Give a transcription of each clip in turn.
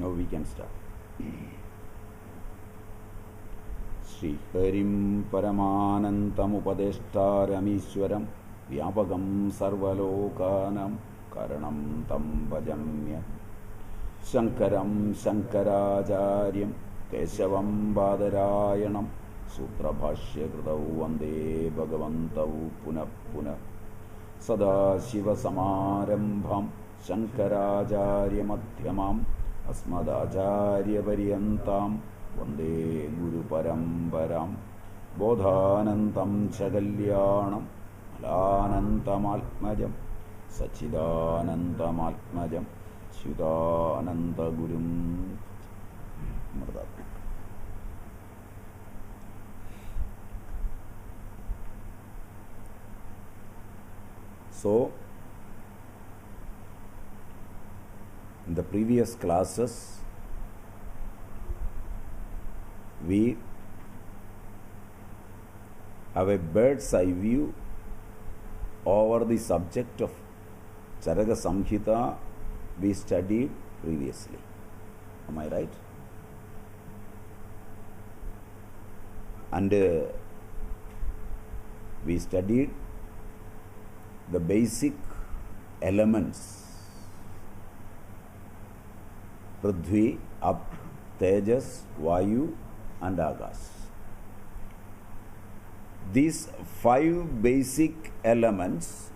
Now we can start. Sri Harim Paramanantam Upadeshtaramishwaram Vyapagam Sarvalokanam Karanam Tam Bhajamya Shankaram Shankaracharyam Keshavam Badarayanam Sutra Bhashya Kritau Vande Bhagavantau Punah Punah Sada Shiva Samarambham Shankaracharya Madhyamam Asmadacharya Variyantam Vande Guru Parambaram Bodhanantam Chagalyanam Alanantam Atmajam Sachidanantam Atmajam Shudananta Gurum Mardhat. So, in the previous classes, we have a bird's eye view over the subject of Charaka Samhita we studied previously. Am I right? And we studied the basic elements: Prithvi, Ap, Tejas, Vayu and Akas. These 5 basic elements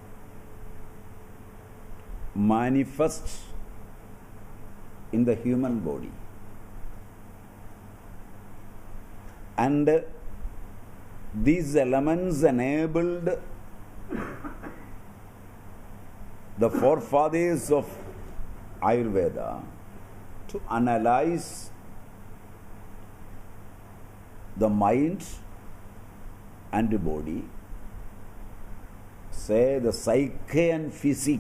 manifest in the human body, and these elements enabled the forefathers of Ayurveda to analyze the mind and the body, say the psyche and physique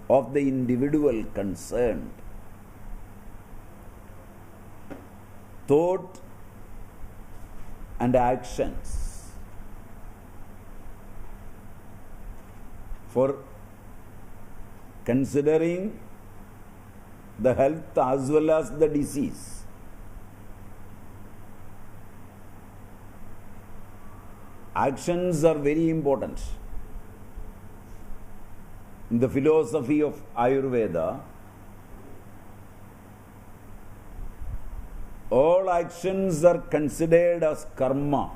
of the individual concerned, thought and actions, for considering the health as well as the disease. Actions are very important. In the philosophy of Ayurveda, all actions are considered as karma.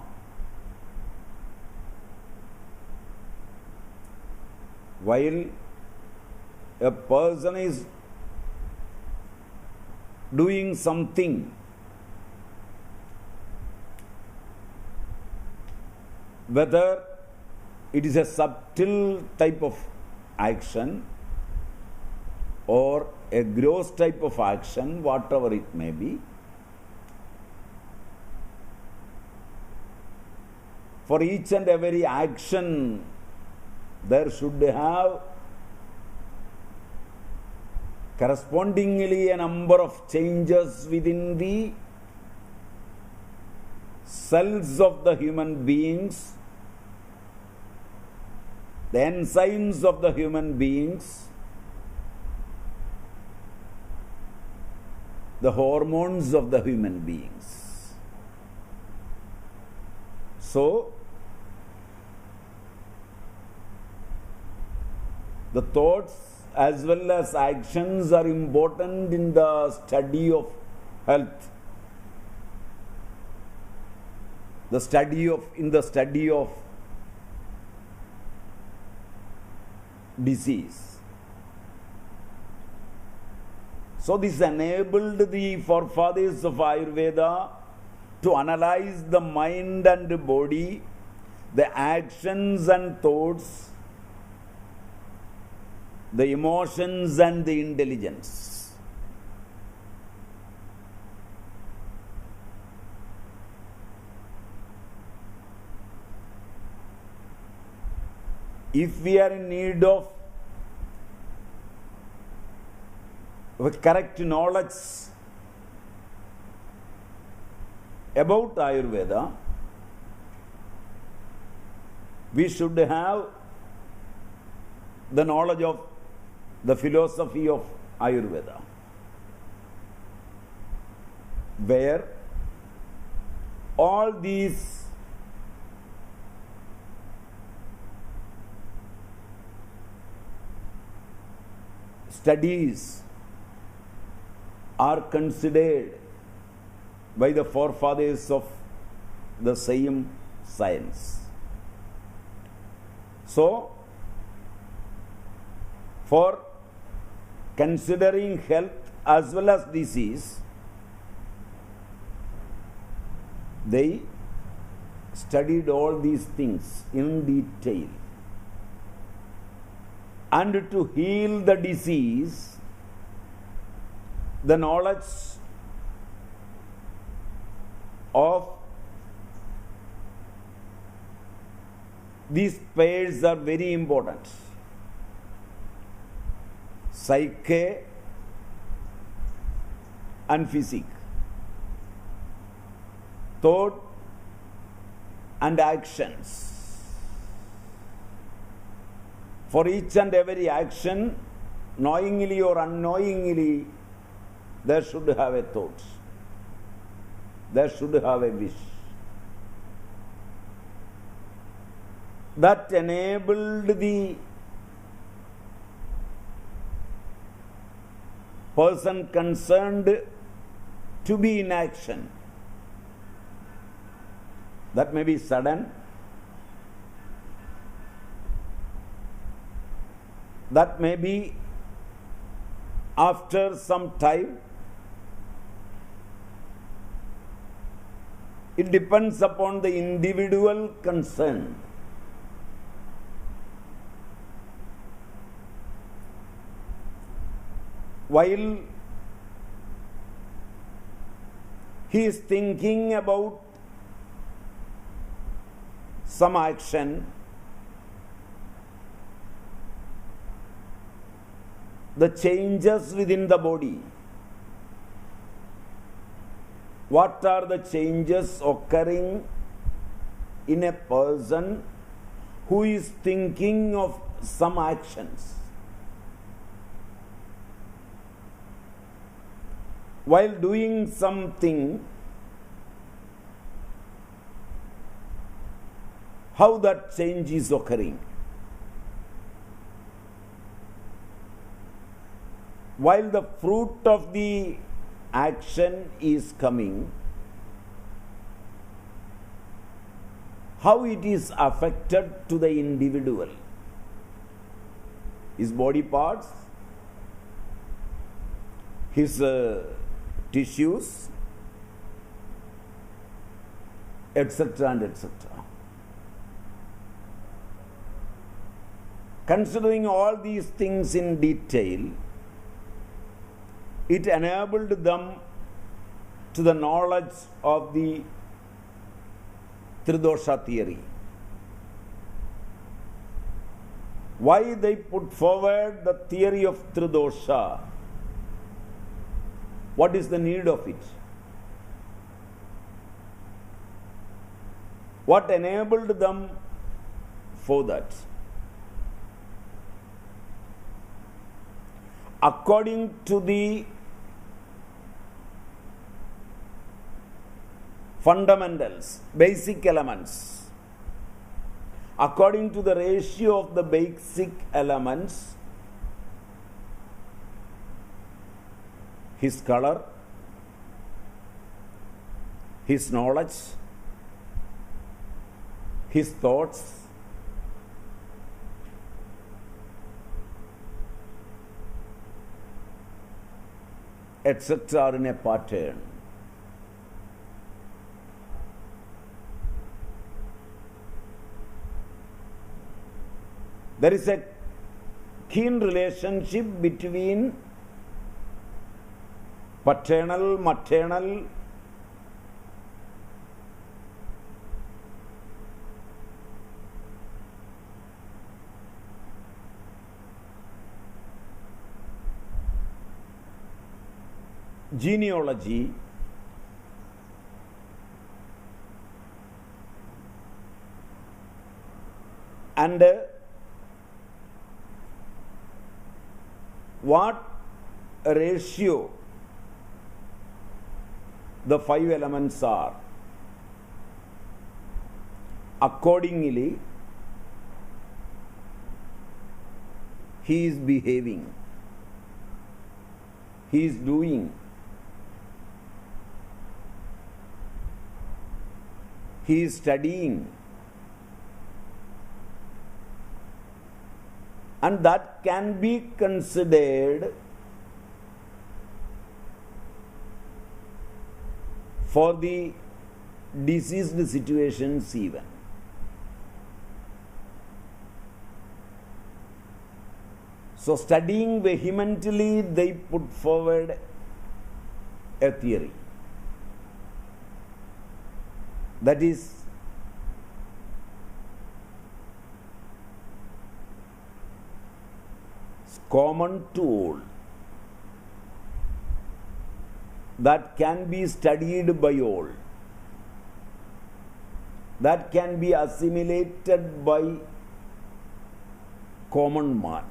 While a person is doing something, whether it is a subtle type of action or a gross type of action, whatever it may be, for each and every action there should have correspondingly a number of changes within the cells of the human beings, the enzymes of the human beings, the hormones of the human beings. So, the thoughts as well as actions are important in the study of health. In the study of disease. So this enabled the forefathers of Ayurveda to analyze the mind and the body, the actions and thoughts, the emotions and the intelligence. If we are in need of correct knowledge about Ayurveda, we should have the knowledge of the philosophy of Ayurveda, where all these studies are considered by the forefathers of the same science. So, for considering health as well as disease, they studied all these things in detail. And to heal the disease, the knowledge of these pairs are very important. Psyche and physique, thought and actions. For each and every action, knowingly or unknowingly, there should have a thought. There should have a wish. That enabled the person concerned to be in action. That may be sudden, that may be after some time. It depends upon the individual concerned. While he is thinking about some action, the changes within the body. What are the changes occurring in a person who is thinking of some actions? While doing something, how that change is occurring? While the fruit of the action is coming, how it is affected to the individual? His body parts, his tissues, etc. and etc. Considering all these things in detail, it enabled them to the knowledge of the Tridosha theory. Why they put forward the theory of Tridosha? What is the need of it? What enabled them for that? According to the fundamentals, basic elements, according to the ratio of the basic elements, his color, his knowledge, his thoughts, etc. are in a pattern. There is a keen relationship between paternal, maternal, genealogy and what ratio the five elements are, accordingly he is behaving, he is doing, he is studying, and that can be considered for the diseased situations even. So studying vehemently, they put forward a theory. That is common to all, that can be studied by all, that can be assimilated by common man.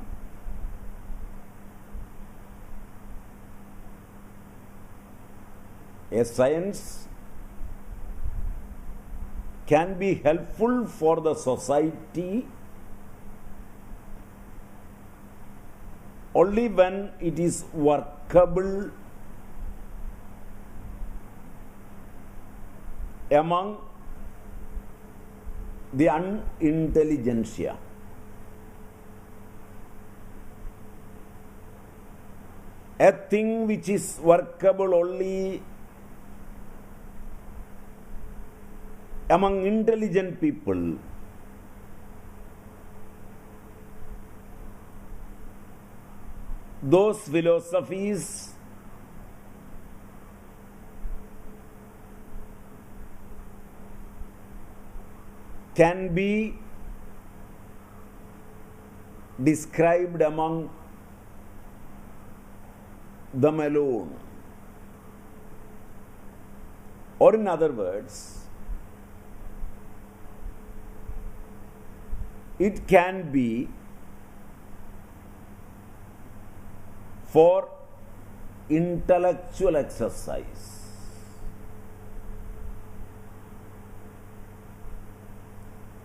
A science can be helpful for the society only when it is workable among the unintelligentsia. A thing which is workable only among intelligent people those philosophies can be described among them alone. Or in other words, it can be for intellectual exercise.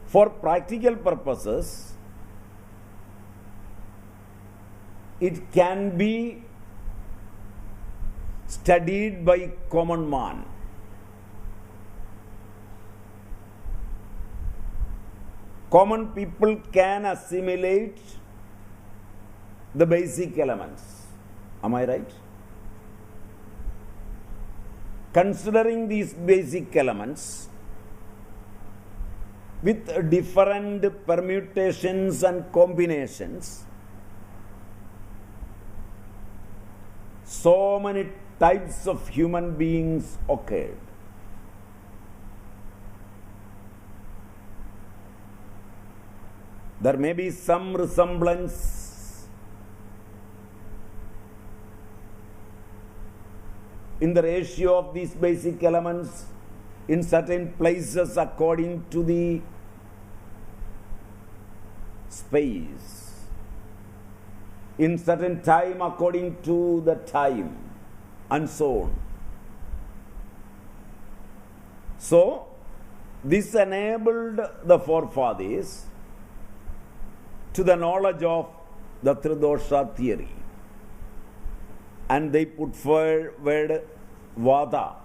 For practical purposes, it can be studied by common man. Common people can assimilate the basic elements. Am I right? Considering these basic elements with different permutations and combinations, so many types of human beings occurred. There may be some resemblance in the ratio of these basic elements in certain places according to the space, in certain time according to the time, and so on. So, this enabled the forefathers to the knowledge of the Tridosha theory, and they put forward Vada.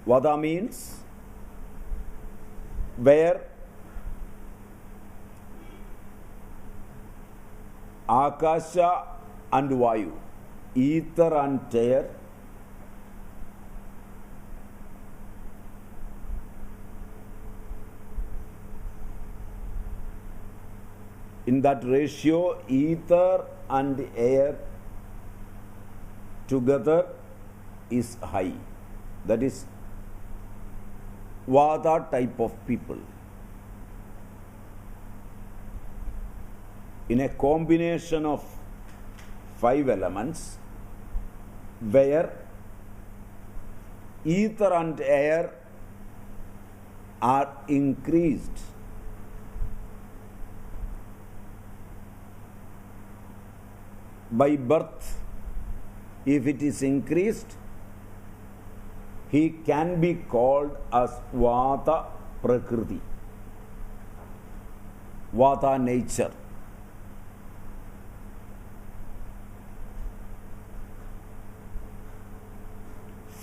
Vada means where Akasha and Vayu, ether and air, in that ratio, ether and air together is high. That is Vada type of people. In a combination of 5 elements, where ether and air are increased, by birth, if it is increased, he can be called as Vata Prakriti, Vata nature.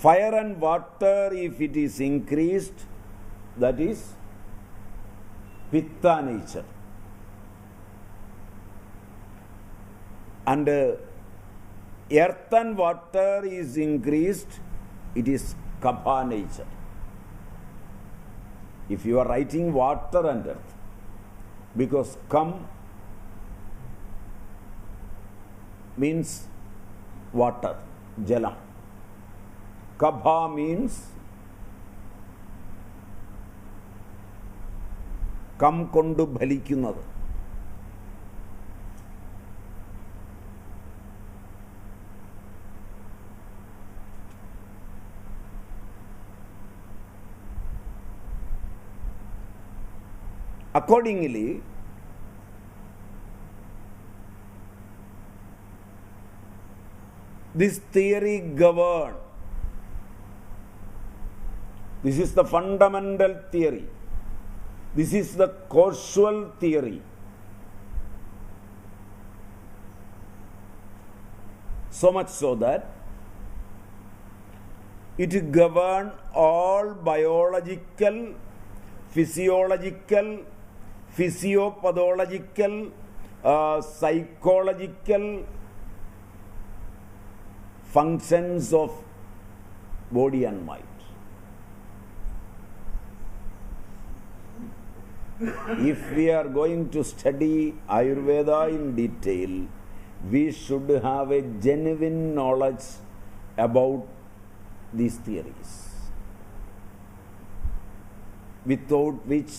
Fire and water, if it is increased, that is Pitta nature. And earth and water is increased, it is Kapha nature. If you are writing water and earth, because Kam means water, Jalam. Kapha means Kam kondu bhalikunadu. Accordingly, this theory governs. This is the fundamental theory. This is the causal theory. So much so that it governs all biological, physiological, physiopathological, psychological functions of body and mind. If we are going to study Ayurveda in detail, we should have a genuine knowledge about these theories, without which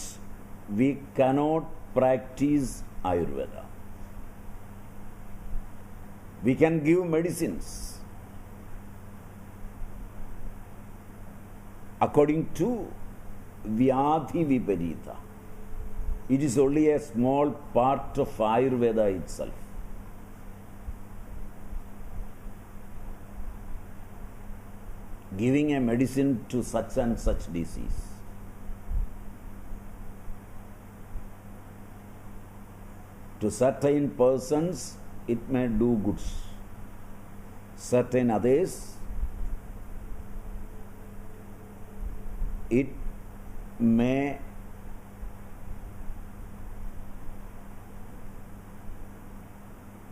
we cannot practice Ayurveda. We can give medicines according to Vyadhi Viparita. It is only a small part of Ayurveda itself. Giving a medicine to such and such disease. To certain persons, it may do good. Certain others, it may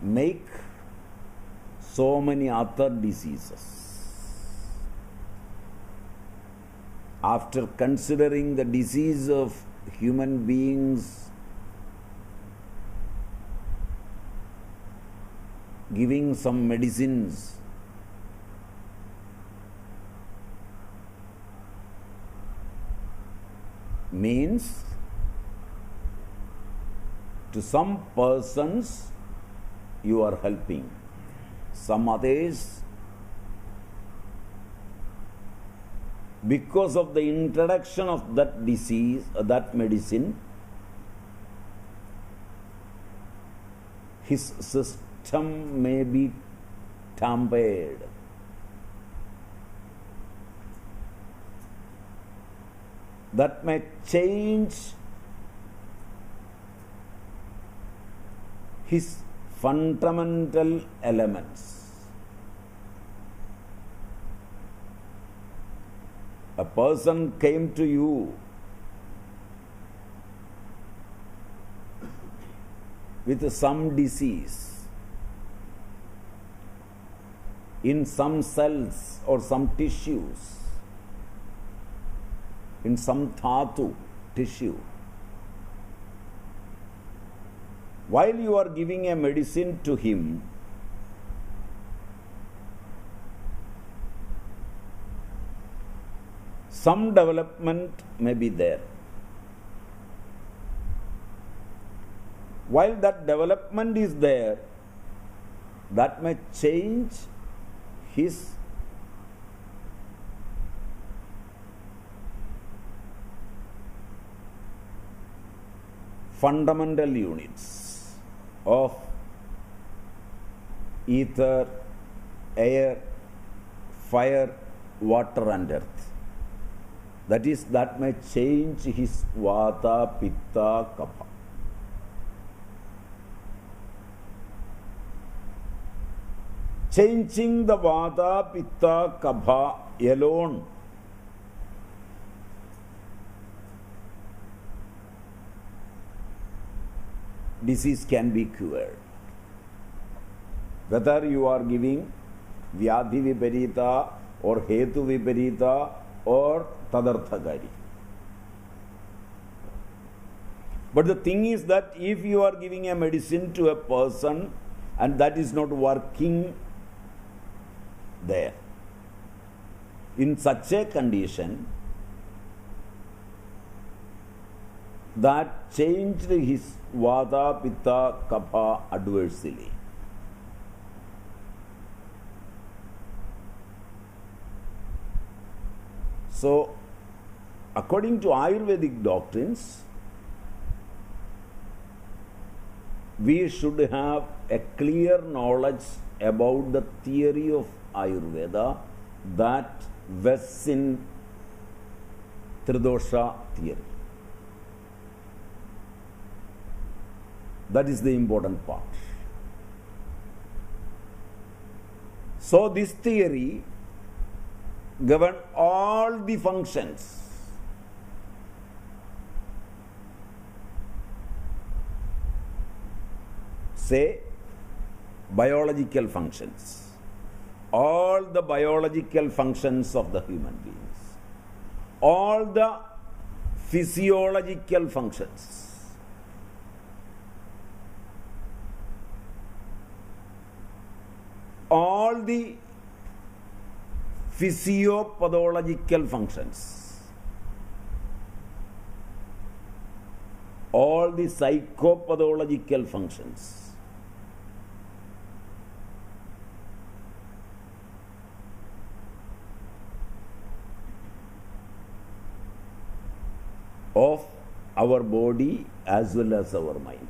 make so many other diseases. After considering the disease of human beings, giving some medicines means to some persons you are helping, some others, because of the introduction of that disease, that medicine, his system may be tampered. That may change his fundamental elements. A person came to you with some disease in some cells or some tissues, in some dhatu tissue. While you are giving a medicine to him, some development may be there. While that development is there, that may change his fundamental units of ether, air, fire, water and earth. That is, that may change his vata, pitta, kapha. Changing the vata, pitta, kapha alone disease can be cured. Whether you are giving vyadhi viparita or hetu viparita or tadarthakari. But the thing is that if you are giving a medicine to a person and that is not working there, in such a condition, that changed his vata, pitta, kapha adversely. So, according to Ayurvedic doctrines, we should have a clear knowledge about the theory of Ayurveda that vests in Tridosha theory. That is the important part. So this theory governs all the functions. Say, biological functions. All the biological functions of the human beings. All the physiological functions. All the physiopathological functions, all the psychopathological functions, of our body as well as our mind.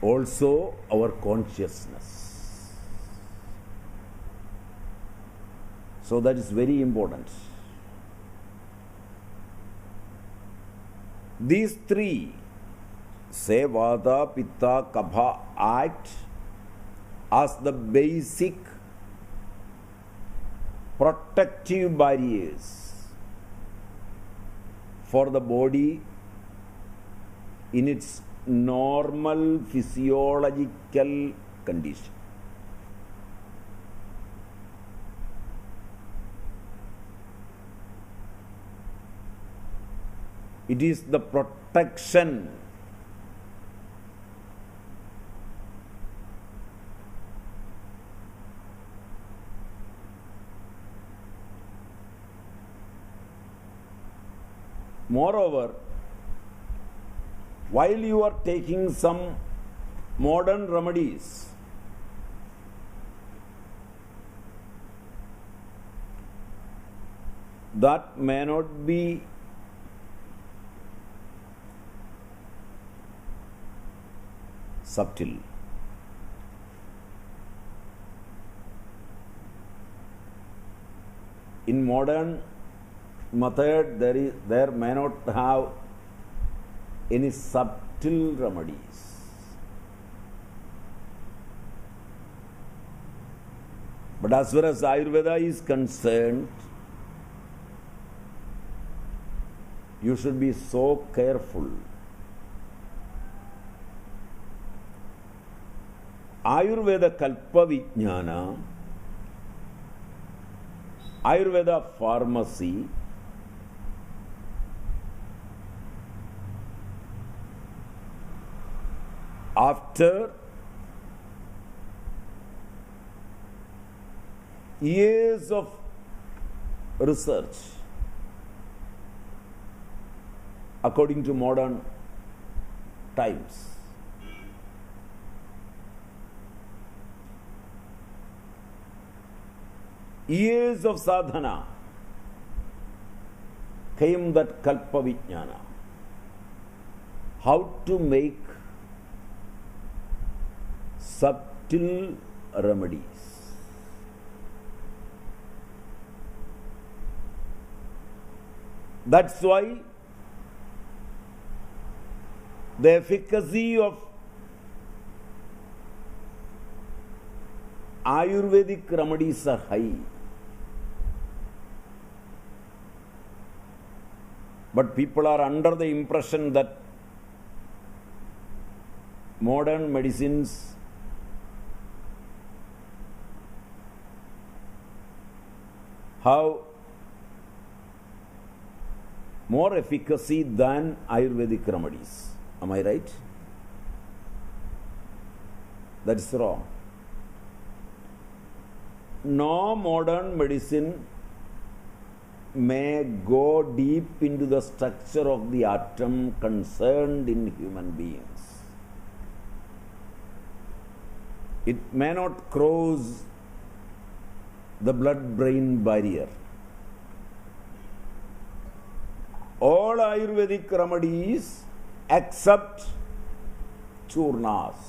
Also our consciousness. So that is very important. These three, say vata, pitta, kapha, act as the basic protective barriers for the body in its normal physiological condition. It is the protection moreover, while you are taking some modern remedies, that may not be subtle. In modern method, there may not have any subtle remedies. But as far as Ayurveda is concerned, you should be so careful. Ayurveda Kalpa Vijnana, Ayurveda Pharmacy, after years of research, according to modern times, years of sadhana, came that Kalpa Vijnana. How to make subtle remedies. That's why the efficacy of Ayurvedic remedies are high. But people are under the impression that modern medicines have more efficacy than Ayurvedic remedies. Am I right? That's wrong. No modern medicine may go deep into the structure of the atom concerned in human beings. It may not cross the blood-brain barrier. All Ayurvedic remedies except churnas,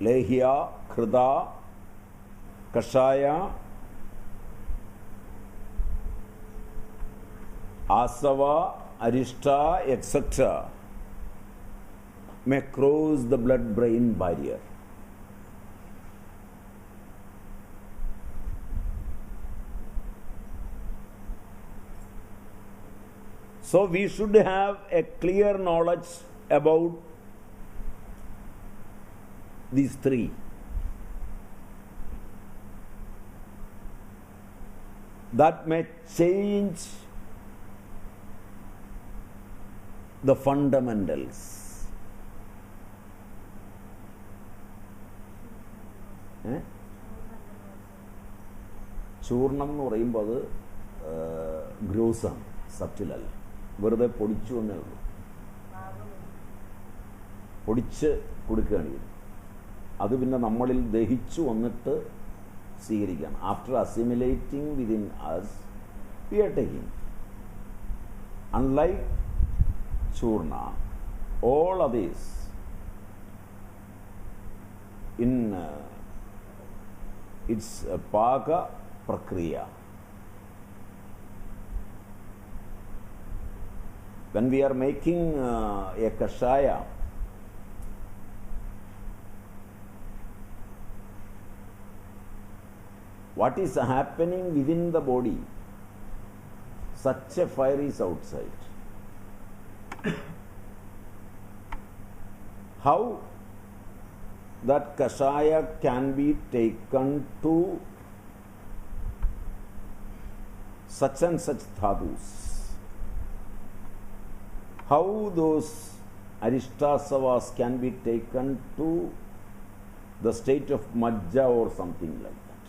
lehya, krida, kashaya, asava, arishta, etc. may cross the blood-brain barrier. So we should have a clear knowledge about these three. That may change the fundamentals. ചൂർണം എന്ന് പറയുമ്പോൾ അത് ഗ്രോസാണ്, സബ്റ്റിലല്ല, വെറുതെ പൊടിച്ചു എന്നേ ഉള്ളൂ. പൊടിച്ച് കൊടുക്കുകയാണ് ചെയ്യുന്നത്. അത് പിന്നെ നമ്മളിൽ ദഹിച്ചു വന്നിട്ട് സ്വീകരിക്കുകയാണ്. After assimilating within us we are taking. Unlike ചൂർണ, all others in its paga prakriya. When we are making a kashaya, what is happening within the body? Such a fire is outside. How that kashaya can be taken to such and such dhadus? How those arishtasavas can be taken to the state of majja or something like that?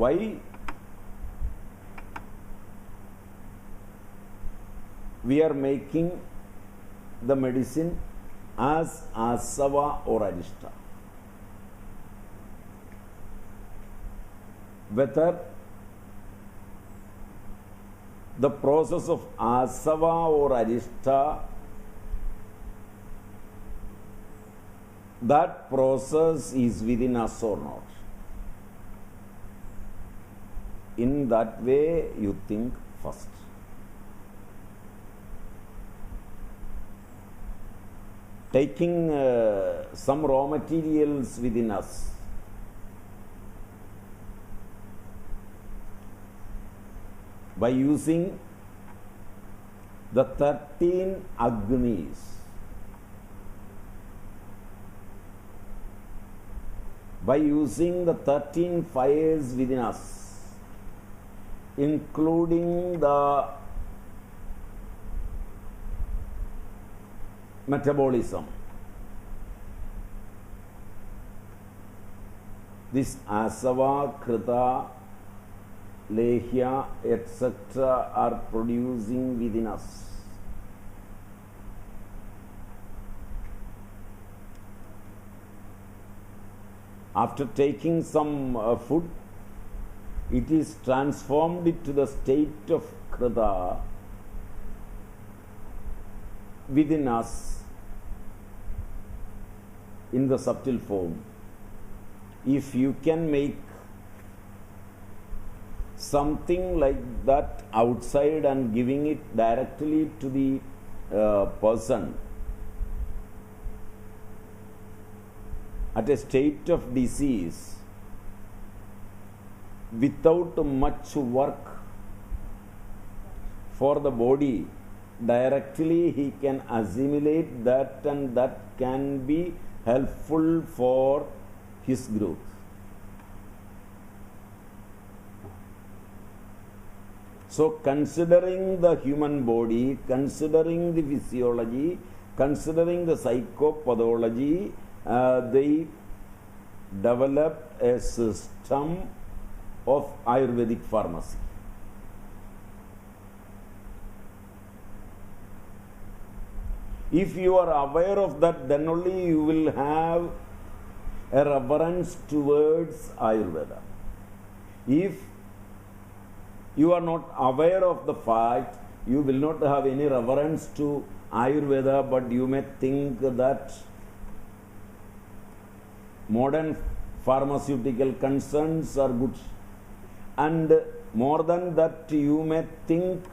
Why we are making the medicine as asava or arishta? Whether the process of asava or arishta, that process is within us or not. In that way you think first. Taking some raw materials within us, by using the 13 Agnis, by using the 13 fires within us, including the metabolism, this asava, krita, lehya, etc. are producing within us. After taking some food, it is transformed into the state of krita within us in the subtle form. If you can make something like that outside and giving it directly to the person at a state of disease without much work for the body, directly he can assimilate that, and that can be helpful for his growth. So considering the human body, considering the physiology, considering the psychopathology, they developed a system of Ayurvedic pharmacy. If you are aware of that, then only you will have a reverence towards Ayurveda. If you are not aware of the fact, you will not have any reverence to Ayurveda, but you may think that modern pharmaceutical concerns are good. And more than that, you may think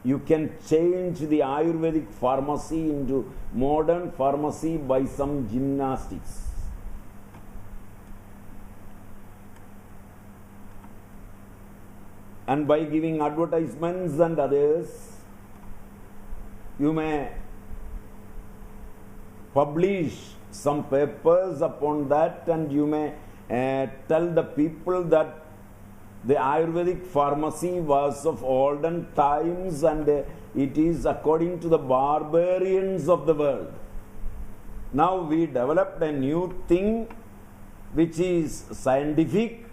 you can change the Ayurvedic pharmacy into modern pharmacy by some gymnastics. And by giving advertisements and others, you may publish some papers upon that, and you may tell the people that the Ayurvedic pharmacy was of olden times and it is according to the barbarians of the world. Now we developed a new thing which is scientific,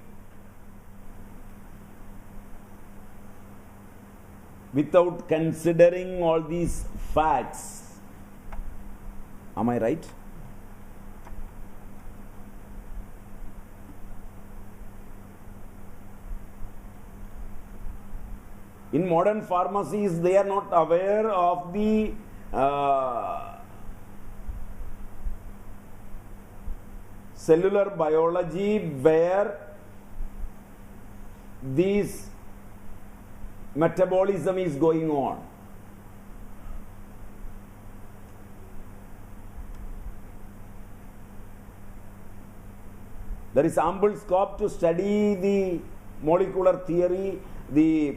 without considering all these facts. Am I right? In modern pharmacies, they are not aware of the cellular biology where this metabolism is going on. There is ample scope to study the molecular theory, the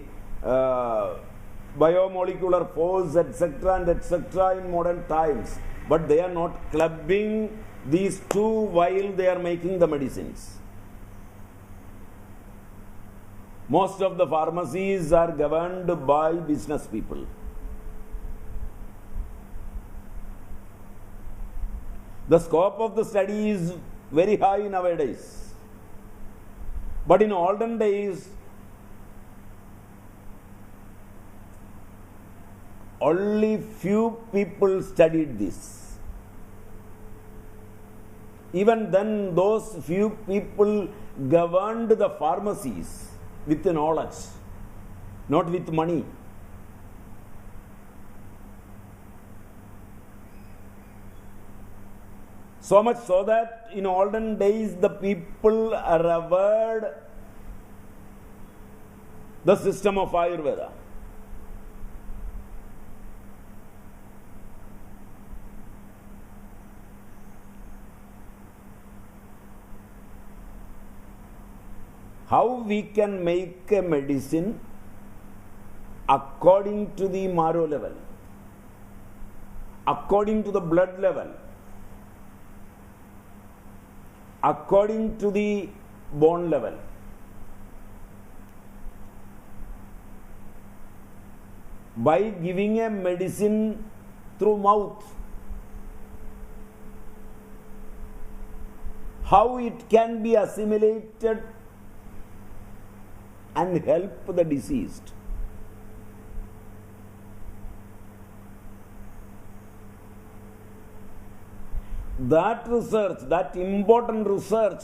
biomolecular force, etc. and etc. in modern times. But they are not clubbing these two while they are making the medicines. Most of the pharmacies are governed by business people. The scope of the study is very high nowadays. But in olden days, only few people studied this. Even then, those few people governed the pharmacies with knowledge, not with money. So much so that in olden days the people revered the system of Ayurveda. How we can make a medicine according to the marrow level, according to the blood level, according to the bone level. By giving a medicine through mouth, how it can be assimilated and help the deceased. That research, that important research,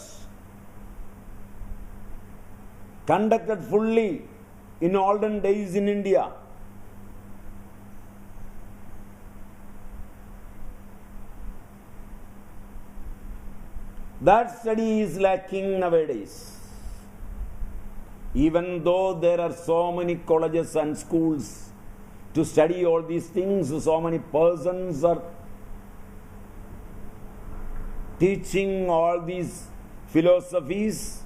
conducted fully in olden days in India, That study is lacking nowadays. Even though there are so many colleges and schools to study all these things, so many persons are teaching all these philosophies,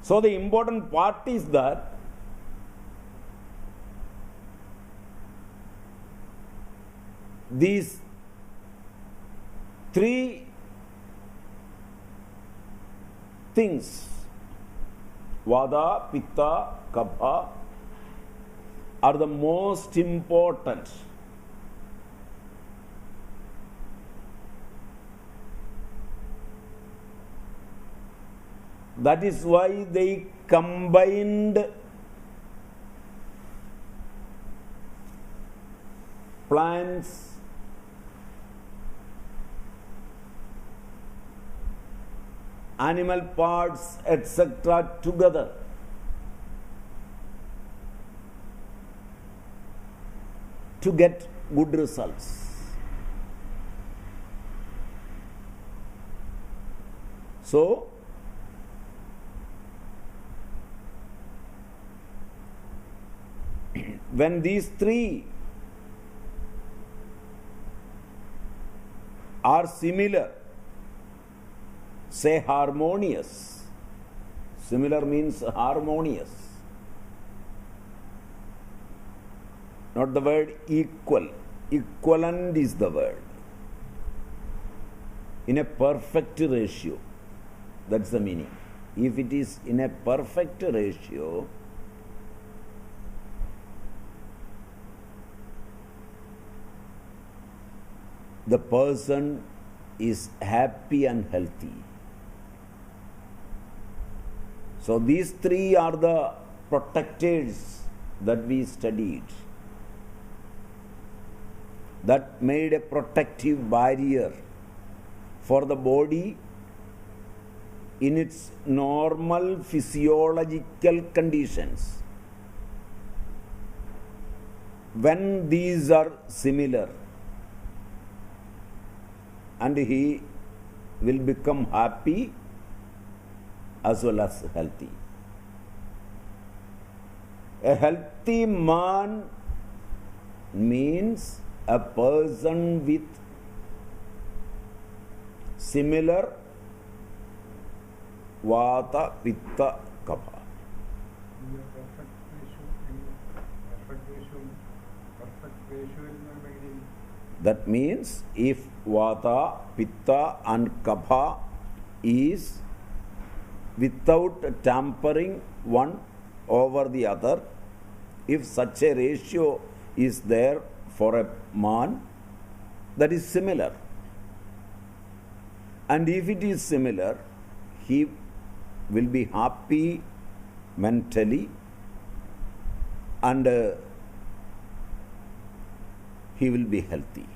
so the important part is that these three things, Vata, Pitta, Kapha, are the most important. That is why they combined plants, animal parts, etc. together. To get good results. So, when these three are similar, say harmonious. Similar means harmonious. Not the word equal. Equivalent is the word. In a perfect ratio. That's the meaning. If it is in a perfect ratio, the person is happy and healthy. So these three are the protectors that we studied, that made a protective barrier for the body in its normal physiological conditions. When these are similar, and he will become happy as well as healthy. A healthy man means a person with similar Vata, Pitta, Kapha. That means if Vata, Pitta and Kapha is without tampering one over the other, if such a ratio is there for a man, that is similar. And if it is similar, he will be happy mentally and he will be healthy.